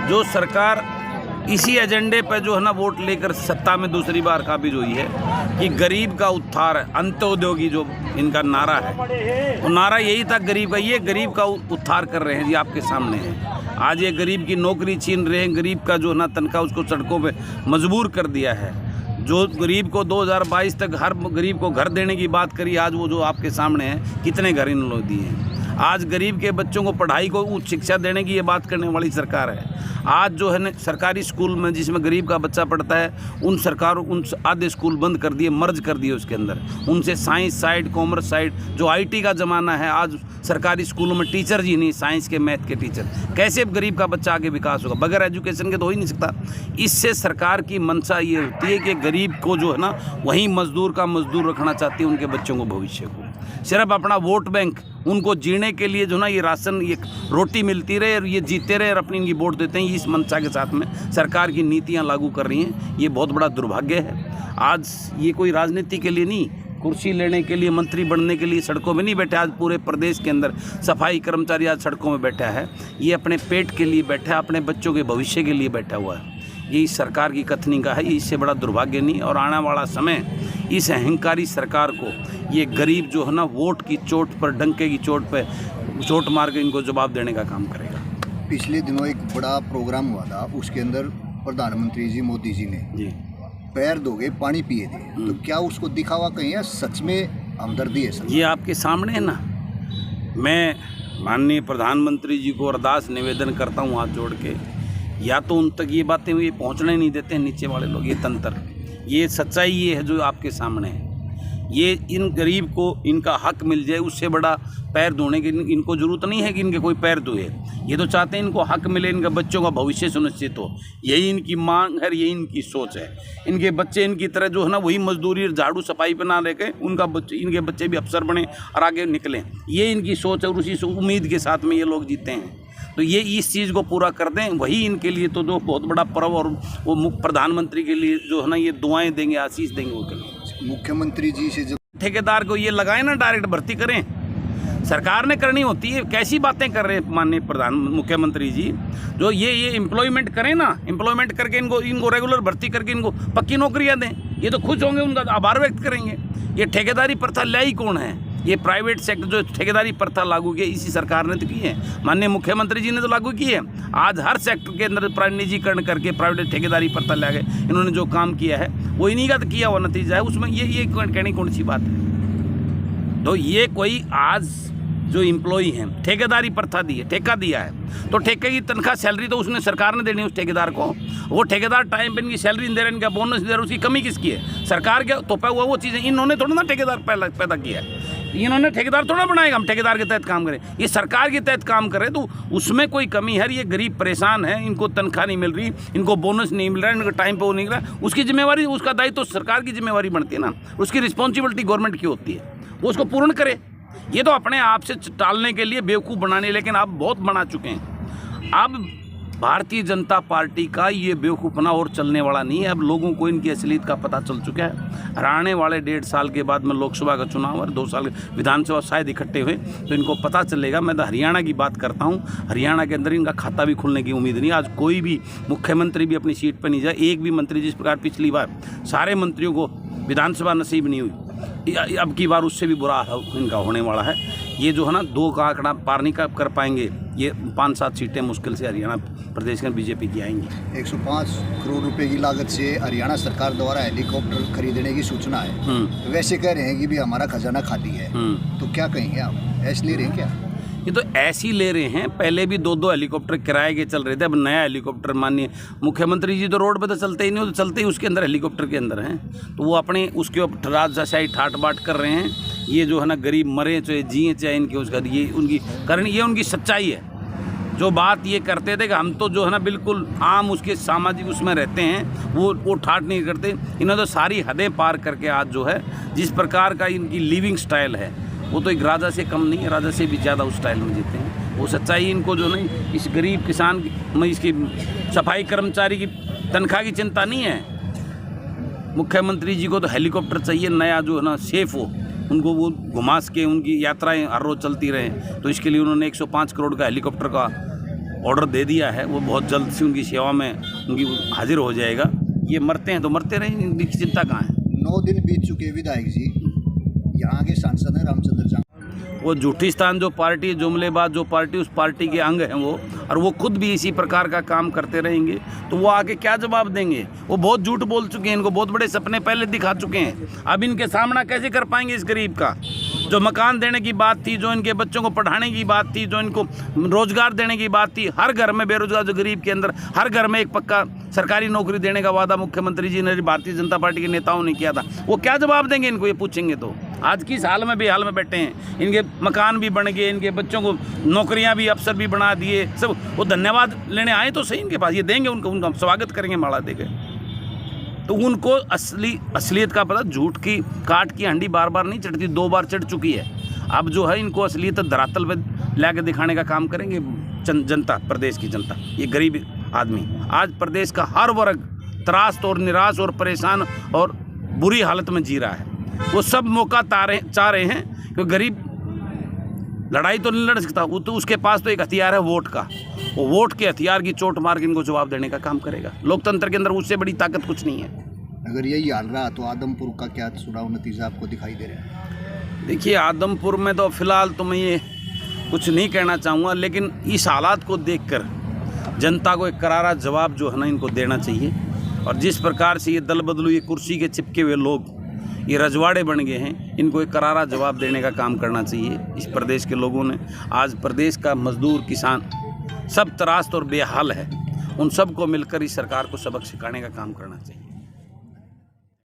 जो सरकार इसी एजेंडे पर जो है ना वोट लेकर सत्ता में दूसरी बार काबिज हुई है कि गरीब का उत्थान, अंत्योदयोगी जो इनका नारा है, वो नारा यही था गरीब का। ये गरीब का उत्थान कर रहे हैं, ये आपके सामने है। आज ये गरीब की नौकरी छीन रहे हैं, गरीब का जो है ना तनख्वाह उसको सड़कों पे मजबूर कर दिया है। जो गरीब को 2022 तक हर गरीब को घर देने की बात करी, आज वो जो आपके सामने है कितने घर इन लोग दिए हैं। आज गरीब के बच्चों को पढ़ाई को उच्च शिक्षा देने की ये बात करने वाली सरकार है। आज जो है ना सरकारी स्कूल में जिसमें गरीब का बच्चा पढ़ता है, उन आधे स्कूल बंद कर दिए, मर्ज कर दिए उसके अंदर। उनसे साइंस साइड, कॉमर्स साइड, जो आईटी का ज़माना है, आज सरकारी स्कूलों में टीचर ही नहीं, साइंस के, मैथ के टीचर। कैसे गरीब का बच्चा आगे विकास होगा? बगैर एजुकेशन के तो हो ही नहीं सकता। इससे सरकार की मंशा ये होती है कि गरीब को जो है ना वहीं मजदूर का मजदूर रखना चाहती है, उनके बच्चों को, भविष्य को, सिर्फ अपना वोट बैंक, उनको जीने के लिए जो ना ये राशन, ये रोटी मिलती रहे और ये जीते रहे और अपनी इनकी वोट देते हैं। इस मंशा के साथ में सरकार की नीतियां लागू कर रही हैं। ये बहुत बड़ा दुर्भाग्य है। आज ये कोई राजनीति के लिए नहीं, कुर्सी लेने के लिए, मंत्री बनने के लिए सड़कों में नहीं बैठे। आज पूरे प्रदेश के अंदर सफाई कर्मचारी आज सड़कों में बैठा है। ये अपने पेट के लिए बैठा है, अपने बच्चों के भविष्य के लिए बैठा हुआ है। ये इस सरकार की कथनी का है, इससे बड़ा दुर्भाग्य नहीं। और आने वाला समय इस अहंकारी सरकार को ये गरीब जो है ना वोट की चोट पर, डंके की चोट पर चोट मार के इनको जवाब देने का काम करेगा। पिछले दिनों एक बड़ा प्रोग्राम हुआ था, उसके अंदर प्रधानमंत्री जी मोदी जी ने पैर धोगे पानी पिए थे, तो क्या उसको दिखावा कहीं है, सच में हमदर्दी है? सर, ये आपके सामने है ना। मैं माननीय प्रधानमंत्री जी को अरदास निवेदन करता हूँ हाथ जोड़ के, या तो उन तक ये बातें ये पहुँचने नहीं देते हैं नीचे वाले लोग, ये तंत्र, ये सच्चाई ये है जो आपके सामने है। ये इन गरीब को इनका हक मिल जाए, उससे बड़ा पैर धोने की इनको ज़रूरत नहीं है कि इनके कोई पैर धोए। ये तो चाहते हैं इनको हक मिले, इनके बच्चों का भविष्य सुनिश्चित हो। यही इनकी मांग है, यही इनकी सोच है। इनके बच्चे इनकी तरह जो है ना वही मजदूरी और झाड़ू सफाई पे ना लेके इनके बच्चे भी अफसर बने और आगे निकलें। ये इनकी सोच है और उसी उम्मीद के साथ में ये लोग जीते हैं। तो ये इस चीज़ को पूरा कर दें, वही इनके लिए तो जो बहुत बड़ा पर्व, और वो प्रधानमंत्री के लिए जो है ना ये दुआएं देंगे, आशीष देंगे वो के लिए। मुख्यमंत्री जी से जब ठेकेदार को ये लगाए ना, डायरेक्ट भर्ती करें, सरकार ने करनी होती है। कैसी बातें कर रहे हैं माननीय मुख्यमंत्री जी, जो ये एम्प्लॉयमेंट करें ना, एम्प्लॉयमेंट करके इनको रेगुलर भर्ती करके इनको पक्की नौकरियां दें। ये तो खुश होंगे, उनका आभार व्यक्त करेंगे। ये ठेकेदारी प्रथा लाई कौन है? ये प्राइवेट सेक्टर जो ठेकेदारी प्रथा लागू की इसी सरकार ने तो की है, माननीय मुख्यमंत्री जी ने तो लागू की है। आज हर सेक्टर के अंदर निजीकरण करके प्राइवेट ठेकेदारी प्रथा ला के इन्होंने जो काम किया है वो इन्हीं का तो किया हुआ नतीजा है। उसमें ये कहने कौन सी बात है? तो ये कोई आज जो एम्प्लॉई हैं, ठेकेदारी प्रथा दी है, ठेका दिया है, तो ठेके की तनख्वाह सैलरी तो उसने सरकार ने देनी है उस ठेकेदार को। वो ठेकेदार टाइम पे इनकी सैलरी नहीं दे रहे, इनका बोनस दे रहे, उसकी कमी किसकी है? सरकार के तोपा हुआ वो चीज़ें इन्होंने थोड़ा ना ठेकेदार पैदा किया है। इन्होंने ठेकेदार थोड़ा बनाएगा, हम ठेकेदार के तहत काम करें। ये सरकार के तहत काम करे तो उसमें कोई कमी है? ये गरीब परेशान है, इनको तनख्वाह नहीं मिल रही, इनको बोनस नहीं मिल रहा है, इनको टाइम पे वो नहीं मिल रहा, उसकी जिम्मेवारी, उसका दायित्व तो सरकार की जिम्मेवारी बनती है ना। उसकी रिस्पॉन्सिबिलिटी गवर्नमेंट की होती है, वो उसको पूर्ण करे। ये तो अपने आप से टालने के लिए, बेवकूफ़ बनाने, लेकिन आप बहुत बना चुके हैं। अब भारतीय जनता पार्टी का ये बेवकूफ़पना और चलने वाला नहीं है। अब लोगों को इनकी असलियत का पता चल चुका है। आने वाले 1.5 साल के बाद में लोकसभा का चुनाव और 2 साल विधानसभा शायद इकट्ठे हुए तो इनको पता चलेगा। मैं तो हरियाणा की बात करता हूँ, हरियाणा के अंदर इनका खाता भी खुलने की उम्मीद नहीं। आज कोई भी मुख्यमंत्री भी अपनी सीट पर नहीं जाए, एक भी मंत्री, जिस प्रकार पिछली बार सारे मंत्रियों को विधानसभा नसीब नहीं हुई, अब की बार उससे भी बुरा इनका होने वाला है। ये जो है ना 2 का आंकड़ा पार नहीं कर पाएंगे। ये 5-7 सीटें मुश्किल से हरियाणा प्रदेश में बीजेपी की आएंगी। 105 करोड़ रुपए की लागत से हरियाणा सरकार द्वारा हेलीकॉप्टर खरीदने की सूचना है। वैसे कह रहे हैं कि भी हमारा खजाना खाली है, तो क्या कहेंगे आप? ऐसे ले रहे हैं क्या? ये तो ऐसे ही ले रहे हैं। पहले भी 2-2 हेलीकॉप्टर किराए के चल रहे थे, अब नया हेलीकॉप्टर माननीय मुख्यमंत्री जी तो रोड पे तो चलते ही नहीं, वो तो चलते ही उसके अंदर हेलीकॉप्टर के अंदर हैं, तो वो अपने उसके ऊपर राजशाही ठाट बाट कर रहे हैं। ये जो है ना गरीब मरे चाहे जिए चाहे इनके उसका ये उनकी कारण, ये उनकी सच्चाई है। जो बात ये करते थे कि हम तो जो है ना बिल्कुल आम उसके सामाजिक उसमें रहते हैं, वो ठाट नहीं करते। इन्होंने तो सारी हदें पार करके आज जो है जिस प्रकार का इनकी लिविंग स्टाइल है, वो तो एक राजा से कम नहीं है, राजा से भी ज़्यादा उस स्टाइल में जीते हैं। वो सच्चाई इनको जो नहीं, इस गरीब किसान में इसकी सफाई कर्मचारी की तनख्वाह की चिंता नहीं है। मुख्यमंत्री जी को तो हेलीकॉप्टर चाहिए नया, जो है ना सेफ हो, उनको वो घुमा के उनकी यात्राएं हर रोज़ चलती रहें। तो इसके लिए उन्होंने 105 करोड़ का हेलीकॉप्टर का ऑर्डर दे दिया है, वो बहुत जल्द से उनकी सेवा में उनकी हाजिर हो जाएगा। ये मरते हैं तो मरते रहें, इनकी चिंता कहाँ है। 9 दिन बीत चुके विधायक जी, यहाँ के सांसद हैं रामचंद्र जांग। वो झूठिस्तान जो पार्टी, जुमलेबाज जो पार्टी, उस पार्टी के अंग हैं वो, और वो खुद भी इसी प्रकार का काम करते रहेंगे तो वो आगे क्या जवाब देंगे। वो बहुत झूठ बोल चुके हैं, इनको बहुत बड़े सपने पहले दिखा चुके हैं। अब इनके सामना कैसे कर पाएंगे इस गरीब का? जो मकान देने की बात थी, जो इनके बच्चों को पढ़ाने की बात थी, जो इनको रोजगार देने की बात थी, हर घर में बेरोजगार जो गरीब के अंदर हर घर में एक पक्का सरकारी नौकरी देने का वादा मुख्यमंत्री जी ने, भारतीय जनता पार्टी के नेताओं ने किया था। वो क्या जवाब देंगे इनको, ये पूछेंगे तो? आज किस हाल में बेहाल में बैठे हैं, इनके मकान भी बन गए, इनके बच्चों को नौकरियां भी, अफसर भी बना दिए सब। वो धन्यवाद लेने आए तो सही इनके पास, ये देंगे उनको, उनका स्वागत करेंगे माला देकर। तो उनको असलियत का पता, झूठ की काट की हंडी बार बार नहीं चढ़ती, 2 बार चढ़ चुकी है। अब जो है इनको असलियत धरातल पे लाके दिखाने का काम करेंगे जनता, प्रदेश की जनता, ये गरीब आदमी। आज प्रदेश का हर वर्ग त्रास्त और निराश और परेशान और बुरी हालत में जी रहा है। वो सब मौका चाह रहे हैं, क्योंकि गरीब लड़ाई तो नहीं लड़ सकता, वो तो उसके पास तो एक हथियार है वोट का। वो वोट के हथियार की चोट मार के इनको जवाब देने का काम करेगा। लोकतंत्र के अंदर उससे बड़ी ताकत कुछ नहीं है। अगर यही हाल रहा तो आदमपुर का क्या चुनाव नतीजा आपको दिखाई दे रहा है? देखिए, आदमपुर में तो फिलहाल तो मैं ये कुछ नहीं कहना चाहूँगा, लेकिन इस हालात को देखकर जनता को एक करारा जवाब जो है ना इनको देना चाहिए। और जिस प्रकार से ये दल बदलू, ये कुर्सी के चिपके हुए लोग, ये रजवाड़े बन गए हैं, इनको एक करारा जवाब देने का काम करना चाहिए इस प्रदेश के लोगों ने। आज प्रदेश का मजदूर, किसान सब त्रास्त और बेहाल है, उन सबको मिलकर इस सरकार को सबक सिखाने का काम करना चाहिए।